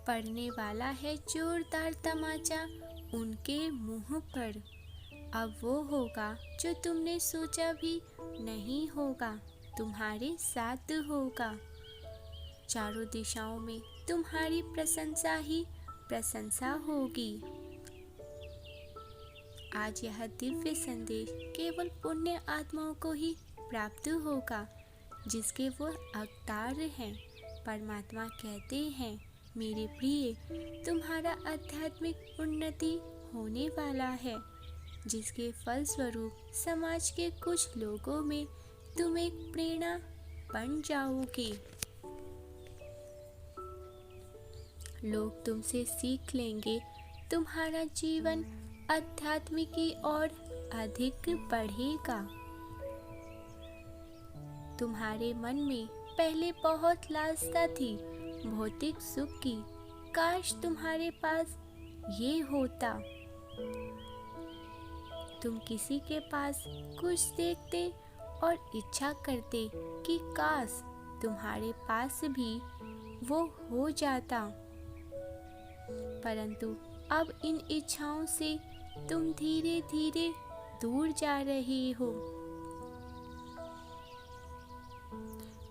पड़ने वाला है जोरदार तमाचा उनके मुंह पर। अब वो होगा जो तुमने सोचा भी नहीं होगा, तुम्हारे साथ होगा। चारों दिशाओं में तुम्हारी प्रशंसा ही प्रशंसा होगी। आज यह दिव्य संदेश केवल पुण्य आत्माओं को ही प्राप्त होगा जिसके वो हकदार हैं। परमात्मा कहते हैं, मेरे प्रिय, तुम्हारा आध्यात्मिक उन्नति होने वाला है, जिसके फलस्वरूप समाज के कुछ लोगों में तुम एक प्रेरणा बन जाओगे। लोग तुमसे सीख लेंगे, तुम्हारा जीवन अध्यात्म की ओर अधिक बढ़ेगा। तुम्हारे मन में पहले बहुत लालसा थी भौतिक सुख की, काश तुम्हारे पास ये होता। तुम किसी के पास कुछ देखते और इच्छा करते कि काश तुम्हारे पास भी वो हो जाता, परंतु अब इन इच्छाओं से तुम धीरे धीरे दूर जा रहे हो।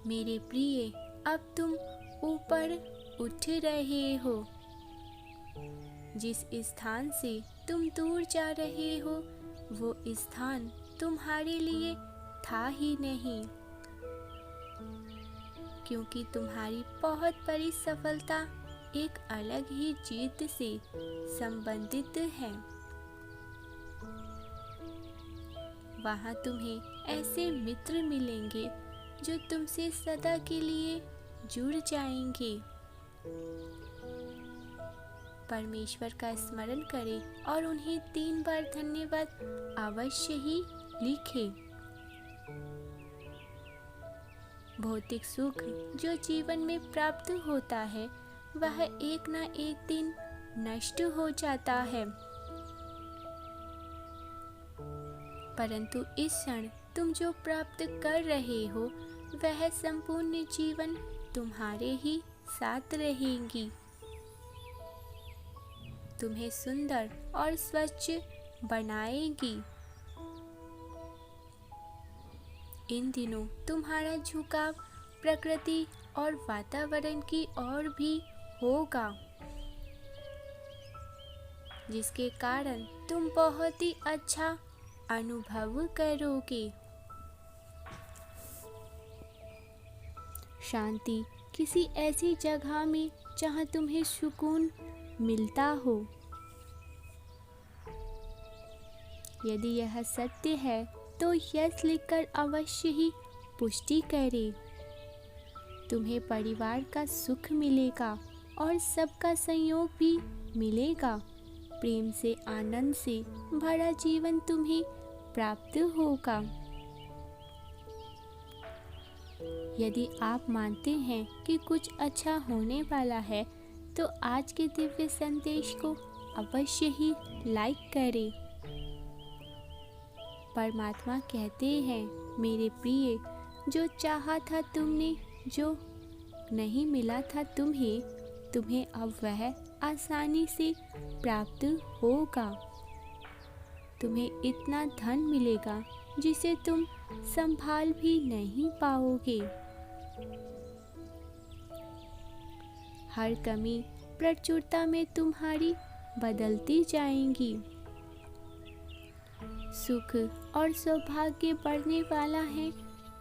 मेरे प्रिय, अब तुम ऊपर उठ रहे हो। जिस स्थान से तुम दूर जा रहे हो वो स्थान तुम्हारे लिए था ही नहीं, क्योंकि तुम्हारी बहुत बड़ी सफलता एक अलग ही जीत से संबंधित है। वहाँ तुम्हें ऐसे मित्र मिलेंगे जो तुमसे सदा के लिए जुड़ जाएंगे। परमेश्वर का स्मरण करें और उन्हें 3 बार धन्यवाद अवश्य ही लिखें। भौतिक सुख जो जीवन में प्राप्त होता है वह एक न एक दिन नष्ट हो जाता है, परंतु इस क्षण तुम जो प्राप्त कर रहे हो वह संपूर्ण जीवन तुम्हारे ही साथ रहेंगी। तुम्हें सुंदर और स्वच्छ बनाएगी। इन दिनों तुम्हारा झुकाव प्रकृति और वातावरण की ओर भी होगा, जिसके कारण तुम बहुत ही अच्छा अनुभव करोगे। शांति किसी ऐसी जगह में जहाँ तुम्हें सुकून मिलता हो। यदि यह सत्य है तो यस लिखकर अवश्य ही पुष्टि करें। तुम्हें परिवार का सुख मिलेगा और सबका संयोग भी मिलेगा। प्रेम से, आनंद से भरा जीवन तुम्हें प्राप्त होगा। यदि आप मानते हैं कि कुछ अच्छा होने वाला है तो आज के दिव्य संदेश को अवश्य ही लाइक करें। परमात्मा कहते हैं, मेरे प्रिय, जो चाहा था तुमने, जो नहीं मिला था तुम्हें अब वह आसानी से प्राप्त होगा। तुम्हें इतना धन मिलेगा जिसे तुम संभाल भी नहीं पाओगे। हर कमी प्रचुरता में तुम्हारी बदलती जाएंगी। सुख और सौभाग्य बढ़ने वाला है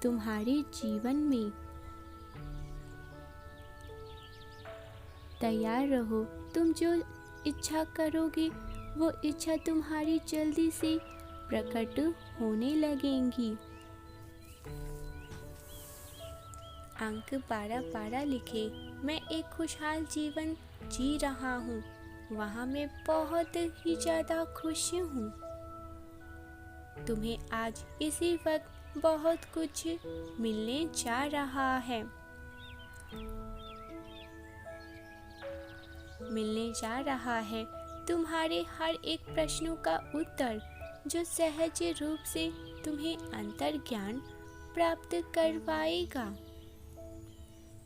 तुम्हारे जीवन में। तैयार रहो, तुम जो इच्छा करोगे वो इच्छा तुम्हारी जल्दी से प्रकट होने लगेंगी। अंक 12 लिखे, मैं एक खुशहाल जीवन जी रहा हूँ, वहाँ मैं बहुत ही ज़्यादा खुश हूँ। तुम्हें आज इसी वक्त बहुत कुछ मिलने जा रहा है। मिलने जा रहा है तुम्हारे हर एक प्रश्नों का उत्तर, जो सहज रूप से तुम्हें अंतर ज्ञान प्राप्त करवाएगा।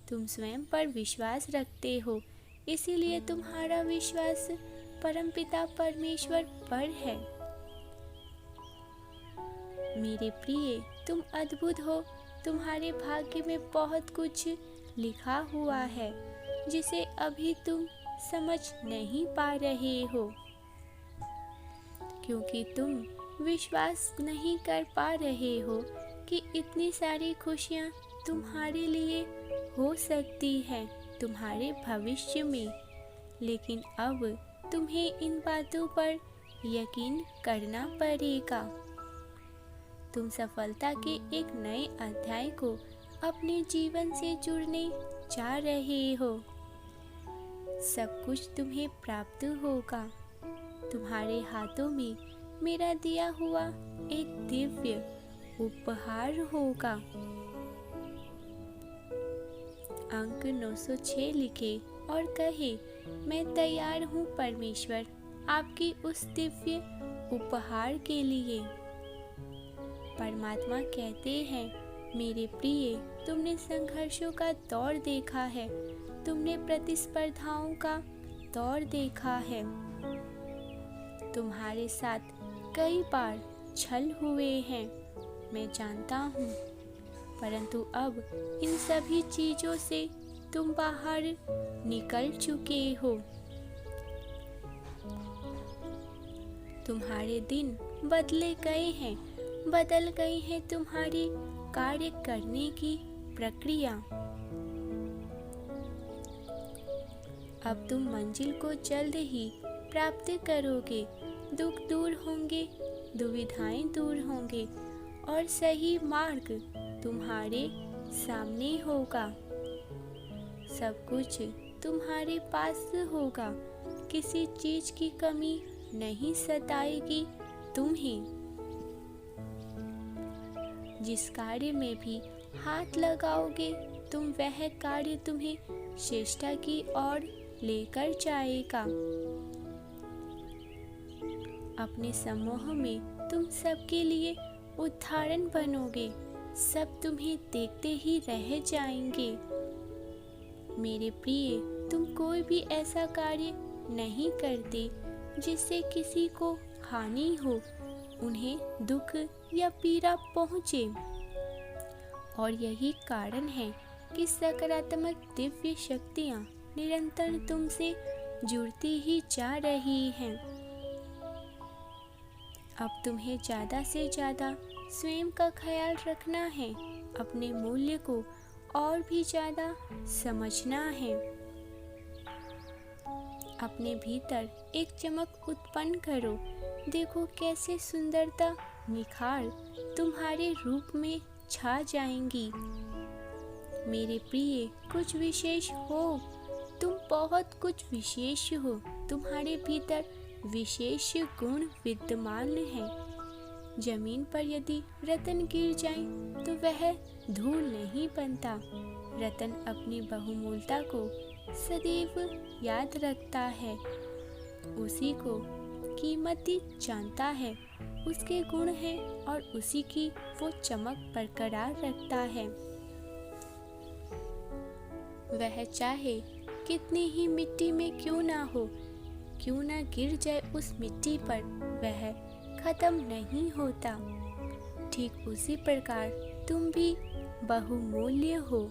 तुम स्वयं पर विश्वास रखते हो, इसीलिए तुम्हारा विश्वास परमपिता परमेश्वर पर है। मेरे प्रिय, तुम अद्भुत हो। तुम्हारे भाग्य में बहुत कुछ लिखा हुआ है जिसे अभी तुम समझ नहीं पा रहे हो, क्योंकि तुम विश्वास नहीं कर पा रहे हो कि इतनी सारी खुशियाँ तुम्हारे लिए हो सकती हैं तुम्हारे भविष्य में। लेकिन अब तुम्हें इन बातों पर यकीन करना पड़ेगा। तुम सफलता के एक नए अध्याय को अपने जीवन से जुड़ने जा रहे हो। सब कुछ तुम्हें प्राप्त होगा। तुम्हारे हाथों में मेरा दिया हुआ एक दिव्य उपहार होगा। अंक 906 लिखे और कहे, मैं तैयार हूँ परमेश्वर आपकी उस दिव्य उपहार के लिए। परमात्मा कहते हैं, मेरे प्रिय, तुमने संघर्षों का दौर देखा है, तुमने प्रतिस्पर्धाओं का दौर देखा है। तुम्हारे साथ कई बार छल हुए हैं, मैं जानता हूँ, परंतु अब इन सभी चीजों से तुम बाहर निकल चुके हो। तुम्हारे दिन बदले गए हैं, बदल गई है तुम्हारी कार्य करने की प्रक्रिया। अब तुम मंजिल को जल्द ही प्राप्त करोगे। दुख दूर होंगे, दुविधाएं दूर होंगे और सही मार्ग तुम्हारे सामने होगा। सब कुछ तुम्हारे पास होगा। किसी चीज की कमी नहीं सताएगी तुम्हें। जिस कार्य में भी हाथ लगाओगे तुम, वह कार्य तुम्हें श्रेष्ठता की ओर लेकर जाएगा। अपने समूह में तुम सबके लिए उदाहरण बनोगे। सब तुम्हें देखते ही रह जाएंगे। मेरे प्रिय, तुम कोई भी ऐसा कार्य नहीं करते जिससे किसी को हानि हो, उन्हें दुख या पीड़ा पहुँचे। और यही कारण है कि सकारात्मक दिव्य शक्तियाँ निरंतर तुमसे जुड़ती ही जा रही हैं। अब तुम्हें ज़्यादा से ज़्यादा स्वयं का ख्याल रखना है, अपने मूल्य को और भी ज़्यादा समझना है। अपने भीतर एक चमक उत्पन्न करो। देखो कैसे सुंदरता, निखार तुम्हारे रूप में छा जाएंगी। मेरे प्रिय, कुछ विशेष हो, तुम बहुत कुछ विशेष हो। तुम्हारे भीतर विशेष गुण विद्यमान हैं। जमीन पर यदि रत्न गिर जाए तो वह धूल नहीं बनता। रत्न अपनी बहुमूल्यता को सदैव याद रखता है, उसी को कीमती जानता है, उसके गुण हैं और उसी की वो चमक बरकरार रखता है। वह चाहे कितनी ही मिट्टी में क्यों ना हो, क्यों ना गिर जाए उस मिट्टी पर, वह खत्म नहीं होता। ठीक उसी प्रकार तुम भी बहुमूल्य हो।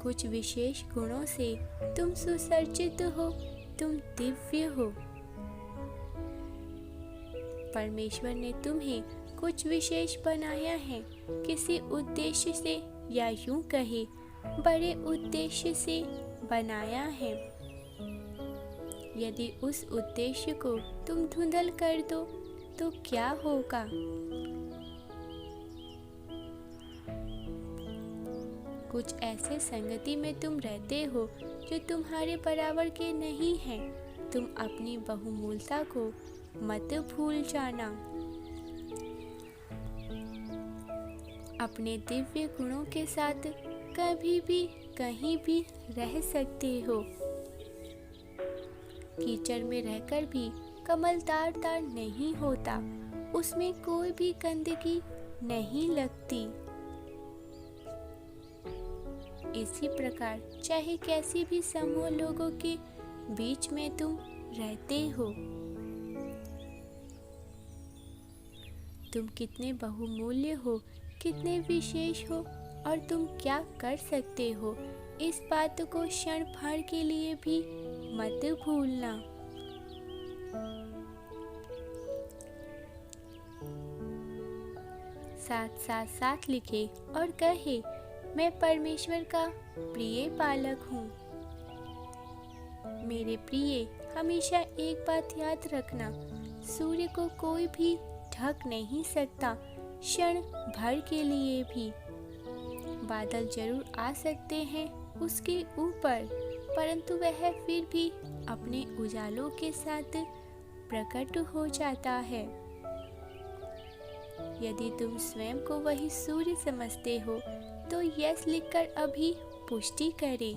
कुछ विशेष गुणों से तुम सुसज्जित हो, तुम दिव्य हो। परमेश्वर ने तुम्हें कुछ विशेष बनाया है, किसी उद्देश्य से, या यूं कहे बड़े उद्देश्य से बनाया है। यदि उस उद्देश्य को तुम धुंधल कर दो तो क्या होगा? कुछ ऐसे संगति में तुम रहते हो जो तुम्हारे बराबर के नहीं हैं। तुम अपनी बहुमूल्यता को मत भूल जाना। अपने दिव्य गुणों के साथ कभी भी कहीं भी रह सकते हो। कीचड़ में रहकर भी कमल तार नहीं होता, उसमें कोई भी गंदगी नहीं लगती। इसी प्रकार चाहे कैसी भी समूह लोगों के बीच में तुम रहते हो, तुम कितने बहुमूल्य हो, कितने विशेष हो और तुम क्या कर सकते हो, इस बात को क्षण भर के लिए भी मत भूलना। साथ लिखे और कहे, मैं परमेश्वर का प्रिय बालक हूँ। मेरे प्रिय, हमेशा एक बात याद रखना, सूर्य को कोई भी ढक नहीं सकता, क्षण भर के लिए भी। बादल जरूर आ सकते हैं उसके ऊपर, परंतु वह फिर भी अपने उजालों के साथ प्रकट हो जाता है। यदि तुम स्वयं को वही सूर्य समझते हो तो यस लिखकर अभी पुष्टि करें।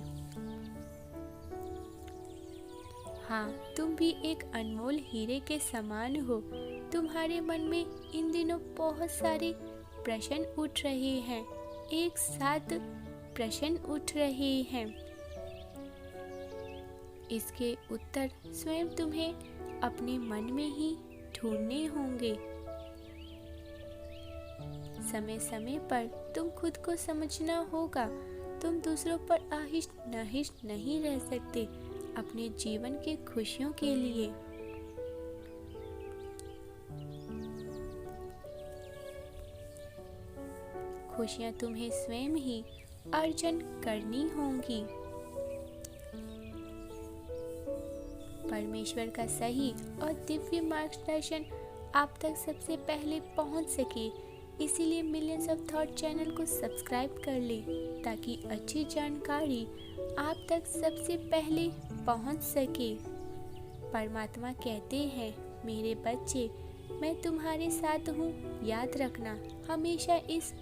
हाँ, तुम भी एक अनमोल हीरे के समान हो। तुम्हारे मन में इन दिनों बहुत सारे प्रश्न उठ रहे हैं, एक साथ प्रश्न उठ रहे हैं। इसके उत्तर स्वयं तुम्हें अपने मन में ही ढूंढने होंगे। समय समय पर तुम खुद को समझना होगा। तुम दूसरों पर आहिष्ट नहिष्ट नहीं रह सकते अपने जीवन के खुशियों के लिए। खुशियां तुम्हें स्वयं ही अर्जन करनी होंगी। परमेश्वर का सही और दिव्य मार्गदर्शन आप तक सबसे पहले पहुंच सके, इसीलिए मिलियंस ऑफ थॉट चैनल को सब्सक्राइब कर ले ताकि अच्छी जानकारी आप तक सबसे पहले पहुंच सके। परमात्मा कहते हैं, मेरे बच्चे, मैं तुम्हारे साथ हूँ, याद रखना हमेशा इस